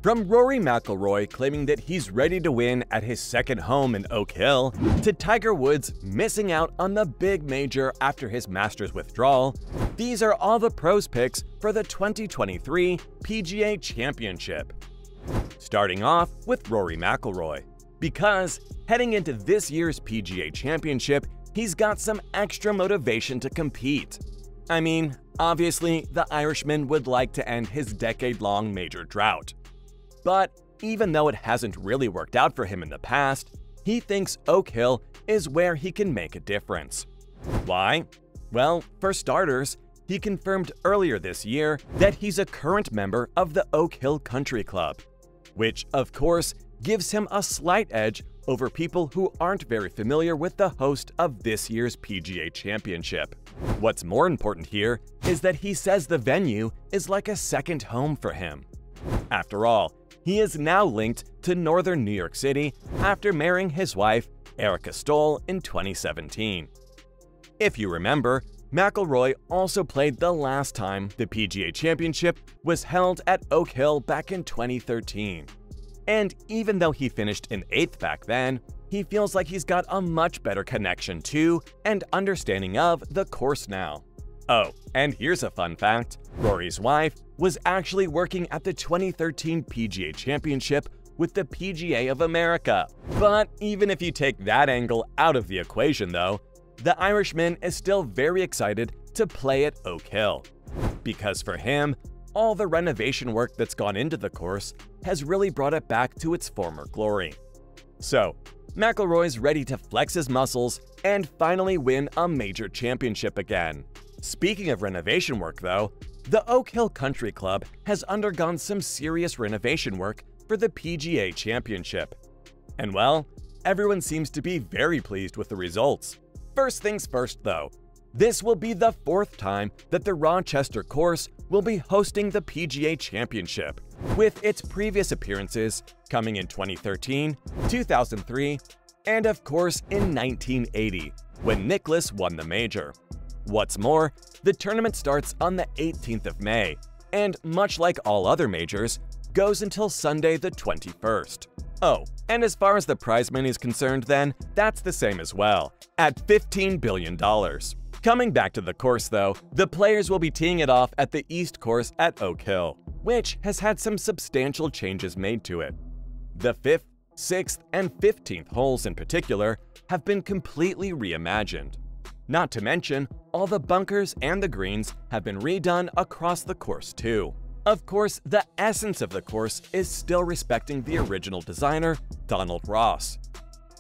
From Rory McIlroy claiming that he's ready to win at his second home in Oak Hill, to Tiger Woods missing out on the big major after his Masters withdrawal, these are all the pros picks for the 2023 PGA Championship. Starting off with Rory McIlroy, because heading into this year's PGA Championship, he's got some extra motivation to compete. I mean, obviously, the Irishman would like to end his decade-long major drought. But even though it hasn't really worked out for him in the past, he thinks Oak Hill is where he can make a difference. Why? Well, for starters, he confirmed earlier this year that he's a current member of the Oak Hill Country Club, which, of course, gives him a slight edge over people who aren't very familiar with the host of this year's PGA Championship. What's more important here is that he says the venue is like a second home for him. After all, he is now linked to northern New York City after marrying his wife, Erica Stoll, in 2017. If you remember, McIlroy also played the last time the PGA Championship was held at Oak Hill back in 2013. And even though he finished in 8th back then, he feels like he's got a much better connection to and understanding of the course now. Oh, and here's a fun fact. Rory's wife was actually working at the 2013 PGA Championship with the PGA of America. But even if you take that angle out of the equation though, the Irishman is still very excited to play at Oak Hill. Because for him, all the renovation work that's gone into the course has really brought it back to its former glory. So, McIlroy's ready to flex his muscles and finally win a major championship again. Speaking of renovation work though, the Oak Hill Country Club has undergone some serious renovation work for the PGA Championship. And well, everyone seems to be very pleased with the results. First things first though, this will be the 4th time that the Rochester course will be hosting the PGA Championship, with its previous appearances coming in 2013, 2003, and of course in 1980, when Nicklaus won the major. What's more, the tournament starts on the 18th of May, and much like all other majors, goes until Sunday the 21st. Oh, and as far as the prize money is concerned then, that's the same as well, at $15 billion. Coming back to the course though, the players will be teeing it off at the East Course at Oak Hill, which has had some substantial changes made to it. The 5th, 6th, and 15th holes in particular have been completely reimagined. Not to mention, all the bunkers and the greens have been redone across the course too. Of course, the essence of the course is still respecting the original designer, Donald Ross.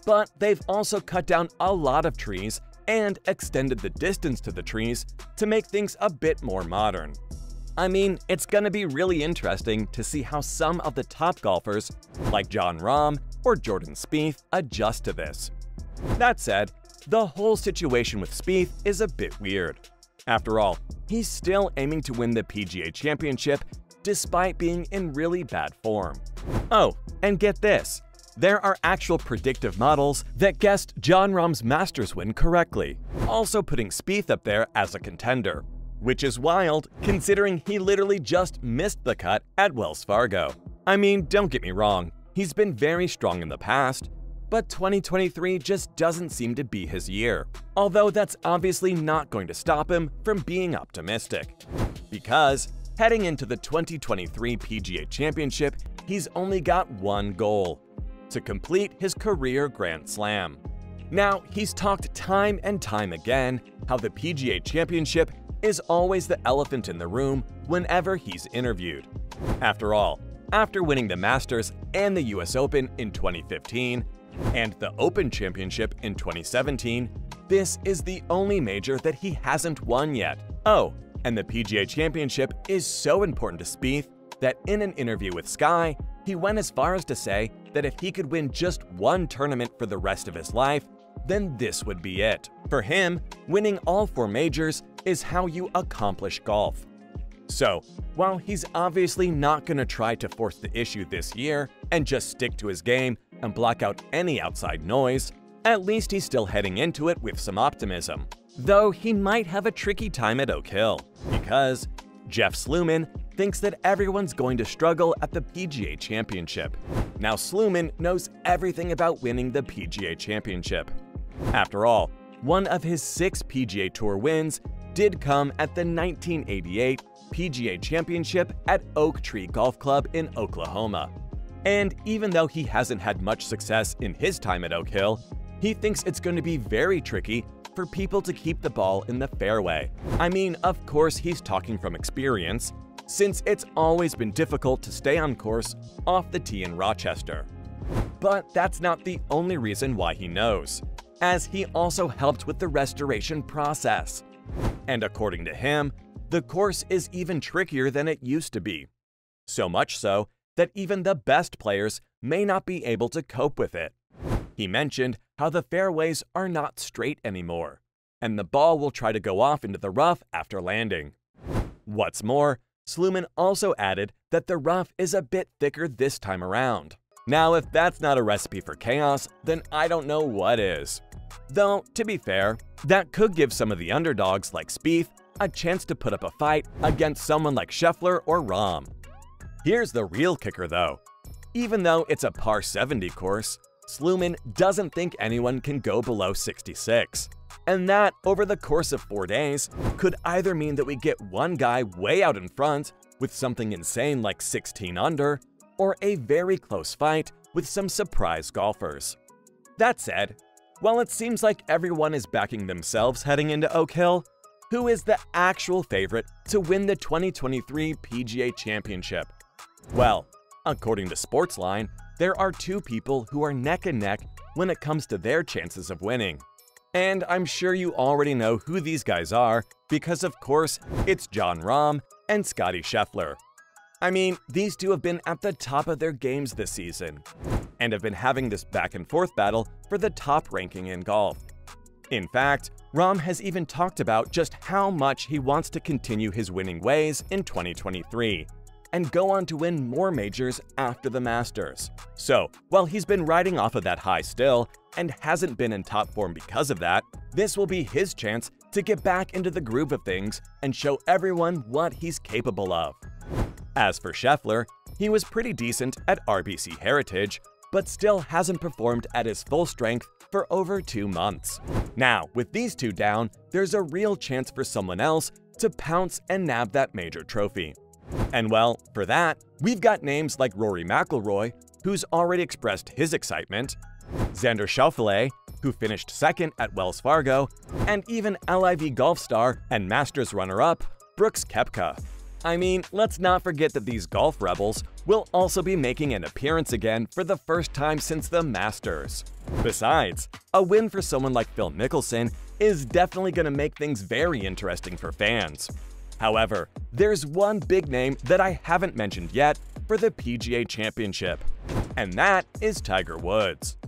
But they've also cut down a lot of trees and extended the distance to the trees to make things a bit more modern. I mean, it's gonna be really interesting to see how some of the top golfers, like Jon Rahm or Jordan Spieth, adjust to this. That said, the whole situation with Spieth is a bit weird. After all, he's still aiming to win the PGA Championship despite being in really bad form. Oh, and get this, there are actual predictive models that guessed Jon Rahm's Masters win correctly, also putting Spieth up there as a contender, which is wild considering he literally just missed the cut at Wells Fargo. I mean, don't get me wrong, he's been very strong in the past, but 2023 just doesn't seem to be his year. Although that's obviously not going to stop him from being optimistic. Because heading into the 2023 PGA Championship, he's only got one goal: to complete his career Grand Slam. Now, he's talked time and time again how the PGA Championship is always the elephant in the room whenever he's interviewed. After all, after winning the Masters and the US Open in 2015, and the Open Championship in 2017, this is the only major that he hasn't won yet. Oh, and the PGA Championship is so important to Spieth that in an interview with Sky, he went as far as to say that if he could win just one tournament for the rest of his life, then this would be it. For him, winning all 4 majors is how you accomplish golf. So, while he's obviously not going to try to force the issue this year and just stick to his game and block out any outside noise, at least he's still heading into it with some optimism. Though he might have a tricky time at Oak Hill, because Jeff Sluman thinks that everyone's going to struggle at the PGA Championship. Now, Sluman knows everything about winning the PGA Championship. After all, one of his 6 PGA Tour wins did come at the 1988 PGA Championship at Oak Tree Golf Club in Oklahoma. And even though he hasn't had much success in his time at Oak Hill, he thinks it's going to be very tricky for people to keep the ball in the fairway. I mean, of course he's talking from experience, since it's always been difficult to stay on course off the tee in Rochester. But that's not the only reason why he knows, as he also helped with the restoration process. And according to him, the course is even trickier than it used to be. So much so that even the best players may not be able to cope with it. He mentioned how the fairways are not straight anymore, and the ball will try to go off into the rough after landing. What's more, Sluman also added that the rough is a bit thicker this time around. Now, if that's not a recipe for chaos, then I don't know what is. Though, to be fair, that could give some of the underdogs like Spieth a chance to put up a fight against someone like Scheffler or Rahm. Here's the real kicker though. Even though it's a par 70 course, Sluman doesn't think anyone can go below 66. And that, over the course of 4 days, could either mean that we get one guy way out in front with something insane like 16 under, or a very close fight with some surprise golfers. That said, while it seems like everyone is backing themselves heading into Oak Hill, who is the actual favorite to win the 2023 PGA Championship? Well, according to Sportsline, there are 2 people who are neck and neck when it comes to their chances of winning. And I'm sure you already know who these guys are, because of course, it's Jon Rahm and Scottie Scheffler. I mean, these 2 have been at the top of their games this season, and have been having this back and forth battle for the top ranking in golf. In fact, Rahm has even talked about just how much he wants to continue his winning ways in 2023, and go on to win more majors after the Masters. So, while he's been riding off of that high still, and hasn't been in top form because of that, this will be his chance to get back into the groove of things and show everyone what he's capable of. As for Scheffler, he was pretty decent at RBC Heritage, but still hasn't performed at his full strength for over 2 months. Now, with these 2 down, there's a real chance for someone else to pounce and nab that major trophy. And well, for that, we've got names like Rory McIlroy, who's already expressed his excitement, Xander Schauffele, who finished second at Wells Fargo, and even LIV golf star and Masters runner-up, Brooks Koepka. I mean, let's not forget that these golf rebels will also be making an appearance again for the first time since the Masters. Besides, a win for someone like Phil Mickelson is definitely going to make things very interesting for fans. However, there's one big name that I haven't mentioned yet for the PGA Championship, and that is Tiger Woods.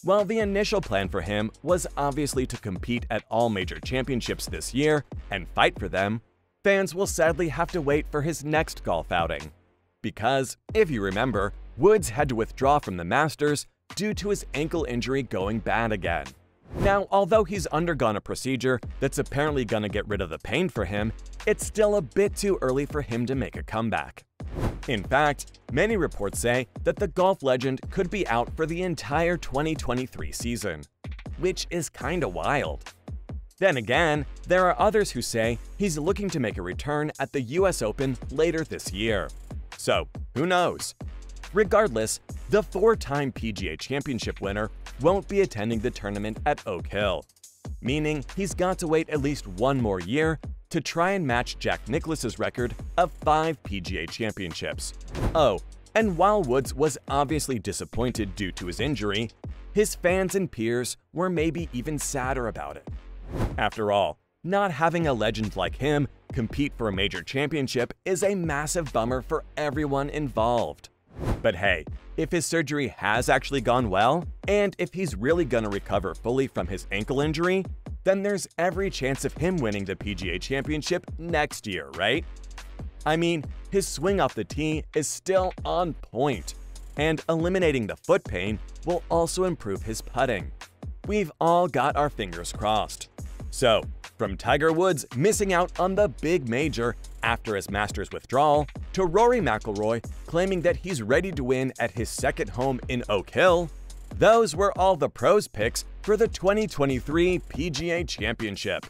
While the initial plan for him was obviously to compete at all major championships this year and fight for them, fans will sadly have to wait for his next golf outing. Because, if you remember, Woods had to withdraw from the Masters due to his ankle injury going bad again. Now, although he's undergone a procedure that's apparently gonna get rid of the pain for him, it's still a bit too early for him to make a comeback. In fact, many reports say that the golf legend could be out for the entire 2023 season, which is kinda wild. Then again, there are others who say he's looking to make a return at the US Open later this year. So, who knows? Regardless, the 4-time PGA Championship winner won't be attending the tournament at Oak Hill, meaning he's got to wait at least 1 more year to try and match Jack Nicklaus's record of 5 PGA Championships. Oh, and while Woods was obviously disappointed due to his injury, his fans and peers were maybe even sadder about it. After all, not having a legend like him compete for a major championship is a massive bummer for everyone involved. But hey, if his surgery has actually gone well, and if he's really gonna recover fully from his ankle injury, then there's every chance of him winning the PGA Championship next year, right? I mean, his swing off the tee is still on point, and eliminating the foot pain will also improve his putting. We've all got our fingers crossed. So, From Tiger Woods missing out on the big major after his Masters withdrawal, to Rory McIlroy claiming that he's ready to win at his second home in Oak Hill, those were all the pros picks for the 2023 PGA Championship.